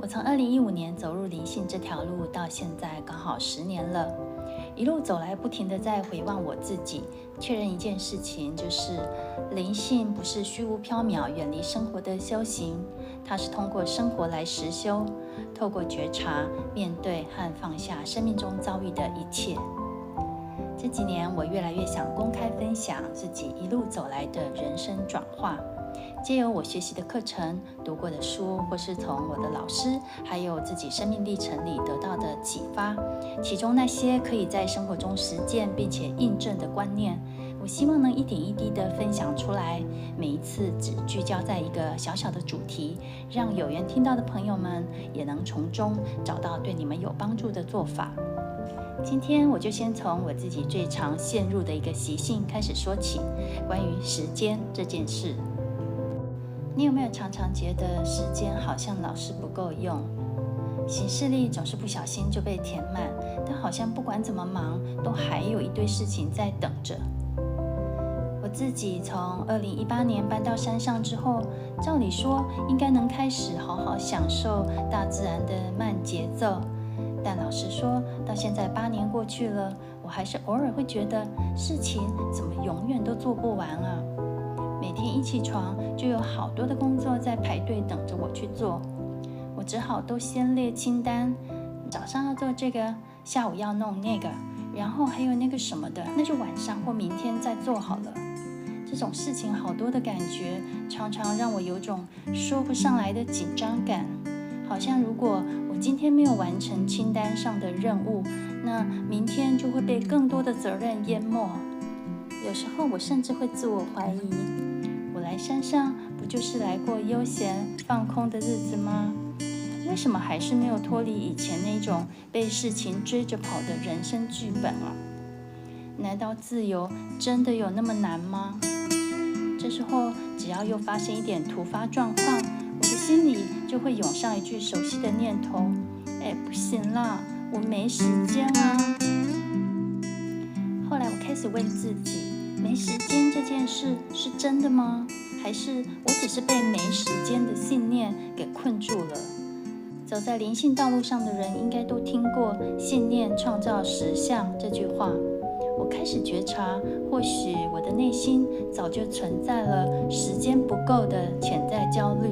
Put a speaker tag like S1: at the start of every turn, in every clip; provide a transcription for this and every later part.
S1: 我从2015年走入灵性这条路到现在刚好10年了，一路走来不停地在回望我自己，确认一件事情，就是灵性不是虚无缥缈远离生活的修行，它是通过生活来实修，透过觉察面对和放下生命中遭遇的一切。这几年我越来越想公开分享自己一路走来的人生转化，藉由我学习的课程、读过的书，或是从我的老师还有自己生命历程里得到的启发，其中那些可以在生活中实践并且印证的观念，我希望能一点一滴地分享出来，每一次只聚焦在一个小小的主题，让有缘听到的朋友们也能从中找到对你们有帮助的做法。今天我就先从我自己最常陷入的一个习性开始说起，关于时间这件事。你有没有常常觉得时间好像老是不够用，行事历总是不小心就被填满，但好像不管怎么忙，都还有一堆事情在等着。我自己从2018年搬到山上之后，照理说应该能开始好好享受大自然的慢节奏，但老实说，到现在8年过去了，我还是偶尔会觉得事情怎么永远都做不完啊。每天一起床就有好多的工作在排队等着我去做，我只好都先列清单，早上要做这个，下午要弄那个，然后还有那个什么的，那就晚上或明天再做好了。这种事情好多的感觉，常常让我有种说不上来的紧张感，好像如果我今天没有完成清单上的任务，那明天就会被更多的责任淹没。有时候我甚至会自我怀疑，我来山上不就是来过悠闲放空的日子吗？为什么还是没有脱离以前那种被事情追着跑的人生剧本啊？难道自由真的有那么难吗？这时候只要又发生一点突发状况，我的心里就会涌上一句熟悉的念头：不行啦，我没时间啊。后来我开始问自己，没时间这件事是真的吗？还是我只是被没时间的信念给困住了？走在灵性道路上的人应该都听过信念创造实相这句话。我开始觉察，或许我的内心早就存在了时间不够的潜在焦虑，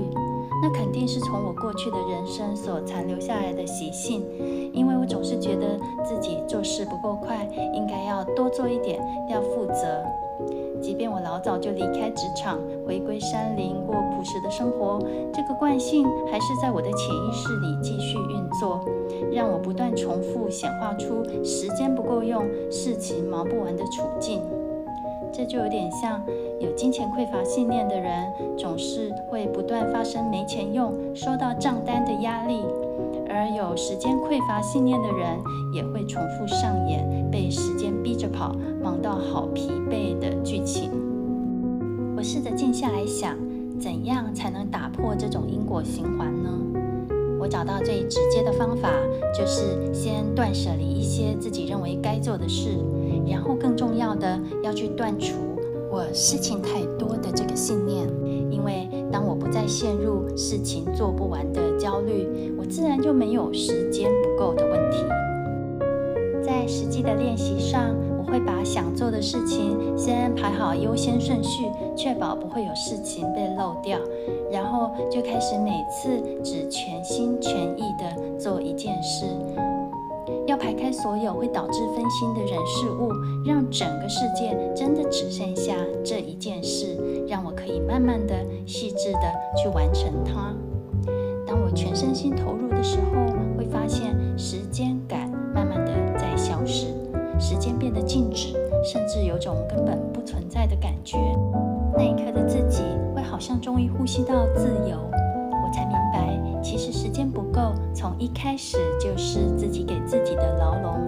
S1: 那肯定是从我过去的人生所残留下来的习性，因为我总是觉得自己做事不够快，应该要多做一点，要负责。即便我老早就离开职场，回归山林，过朴实的生活，这个惯性还是在我的潜意识里继续运作，让我不断重复显化出时间不够用、事情忙不完的处境。这就有点像有金钱匮乏信念的人，总是会不断发生没钱用、收到账单的压力，而有时间匮乏信念的人也会重复上演被时间逼着跑、忙到好疲惫的剧情。我试着静下来想，怎样才能打破这种因果循环呢？我找到最直接的方法，就是先断舍离一些自己认为该做的事，然后更重要的要去断除我事情太多的这个信念。因为当我不再陷入事情做不完的焦虑，我自然就没有时间不够的问题。在实际的练习上，我会把想做的事情先排好优先顺序，确保不会有事情被漏掉，然后就开始每次只全心全意地做一件事，要排开所有会导致分心的人事物，让整个世界真的只剩下这一件事，让我可以慢慢的、细致的去完成它。当我全身心投入的时候，会发现时间感慢慢的在消失，时间变得静止，甚至有种根本不存在的感觉。那一刻的自己会好像终于呼吸到自由，我才明白，其实时间不够，从一开始就是自己给自己的牢笼。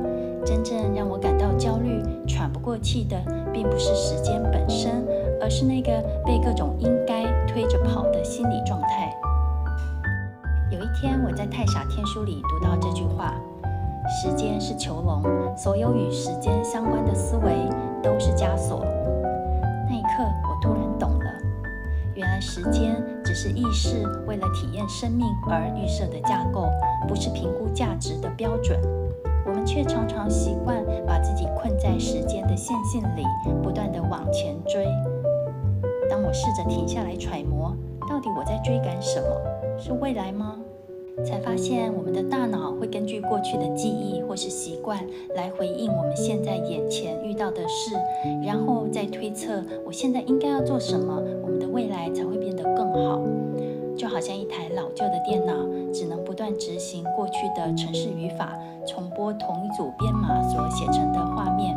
S1: 真正让我感到焦虑、喘不过气的，并不是时间本身，而是那个被各种应该推着跑的心理状态。有一天，我在《太傻天书》里读到这句话：时间是囚笼，所有与时间相关的思维都是枷锁。那一刻，我突然懂了，原来时间只是意识为了体验生命而预设的架构，不是评估价值的标准。我们却常常习惯把自己困在时间的线性里，不断地往前追。当我试着停下来揣摩，到底我在追赶什么？是未来吗？才发现我们的大脑会根据过去的记忆或是习惯来回应我们现在眼前遇到的事，然后再推测我现在应该要做什么，我们的未来才会变得更好。就好像一台老旧的电脑，只能不断执行过去的程式语法，重播同一组编码所写成的画面。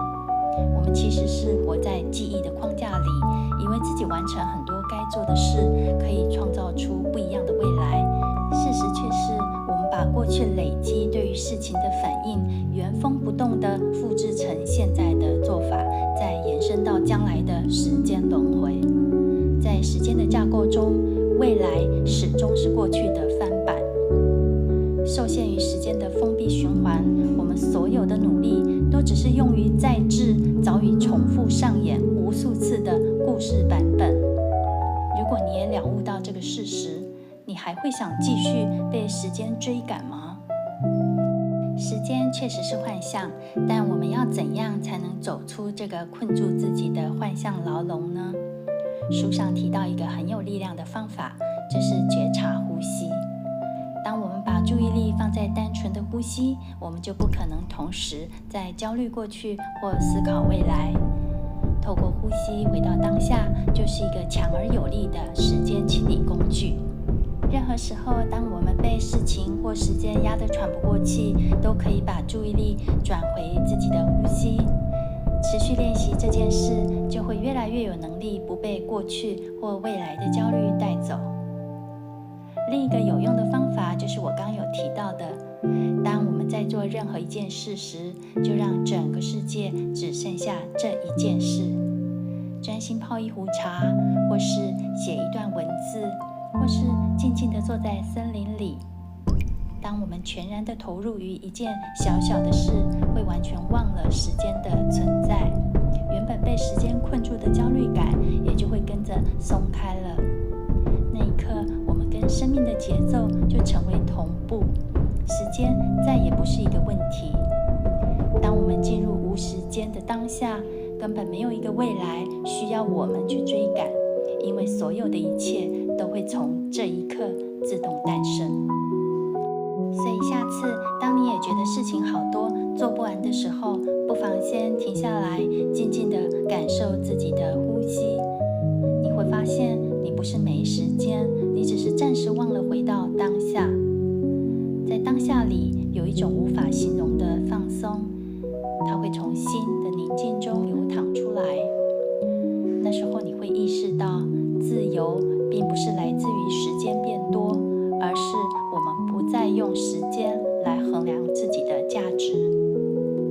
S1: 我们其实是活在记忆的框架里，以为自己完成很多该做的事，可以创造出不一样的未来。事实却是，我们把过去累积对于事情的反应，原封不动地复制成现在的做法，再延伸到将来的时间轮回。在时间的架构中，未来始终是过去的翻版。受限于时间的封闭循环，我们所有的努力都只是用于再制早已重复上演无数次的故事版本。如果你也了悟到这个事实，你还会想继续被时间追赶吗？时间确实是幻象，但我们要怎样才能走出这个困住自己的幻象牢笼呢？书上提到一个很有力量的方法，就是觉察呼吸。当我们把注意力放在单纯的呼吸，我们就不可能同时在焦虑过去或思考未来。透过呼吸回到当下，就是一个强而有力的时间清理工具。任何时候，当我们被事情或时间压得喘不过气，都可以把注意力转回自己的呼吸。持续练习这件事，就会越来越有能力不被过去或未来的焦虑带走。另一个有用的方法就是我刚有提到的，当我们在做任何一件事时，就让整个世界只剩下这一件事。专心泡一壶茶，或是写一段文字，或是静静地坐在森林里。当我们全然地投入于一件小小的事，会完全忘了时间的存在，原本被时间困住的焦虑感也就会跟着松开了。那一刻，我们跟生命的节奏就成为同步，时间再也不是一个问题。当我们进入无时间的当下，根本没有一个未来需要我们去追赶，因为所有的一切都会从这一刻自动诞生。所以下次当你也觉得事情好多做不完的时候，不妨先停下来，静静地感受自己的呼吸。你会发现你不是没时间，你只是暂时忘了回到当下。在当下里有一种无法形容的放松，它会从心的宁静中流淌出来。那时候你会意识到，自由并不是来自于时间变多，而是我们不再用时间来衡量自己的价值。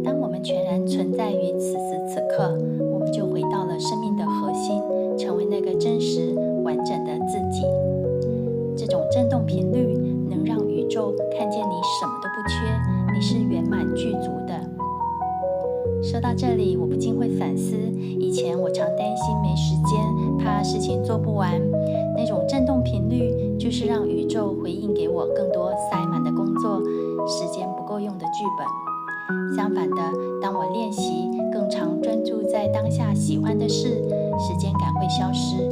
S1: 当我们全然存在于此时此刻，我们就回到了生命的核心，成为那个真实完整的自己。这种振动频率能让宇宙看见你什么都不缺，你是圆满具足的。说到这里，我不禁会反思，以前我常担心没时间，怕事情做不完。那种振动频率就是让宇宙回应给我更多塞满的工作，时间不够用的剧本。相反的，当我练习更常专注在当下喜欢的事，时间感会消失，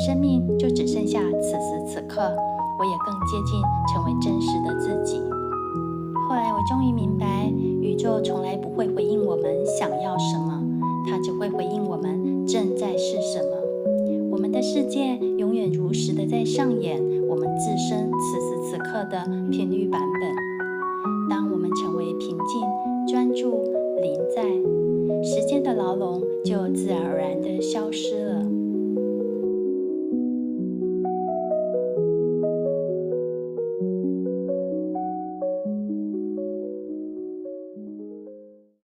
S1: 生命就只剩下此时此刻，我也更接近成为真实的自己。后来我终于明白，宇宙从来不会回应我们想要什么，它只会回应我们正在是什么。我们的世界永远如实的在上演我们自身此时此刻的频率版本。当我们成为平静、专注、临在，时间的牢笼就自然而然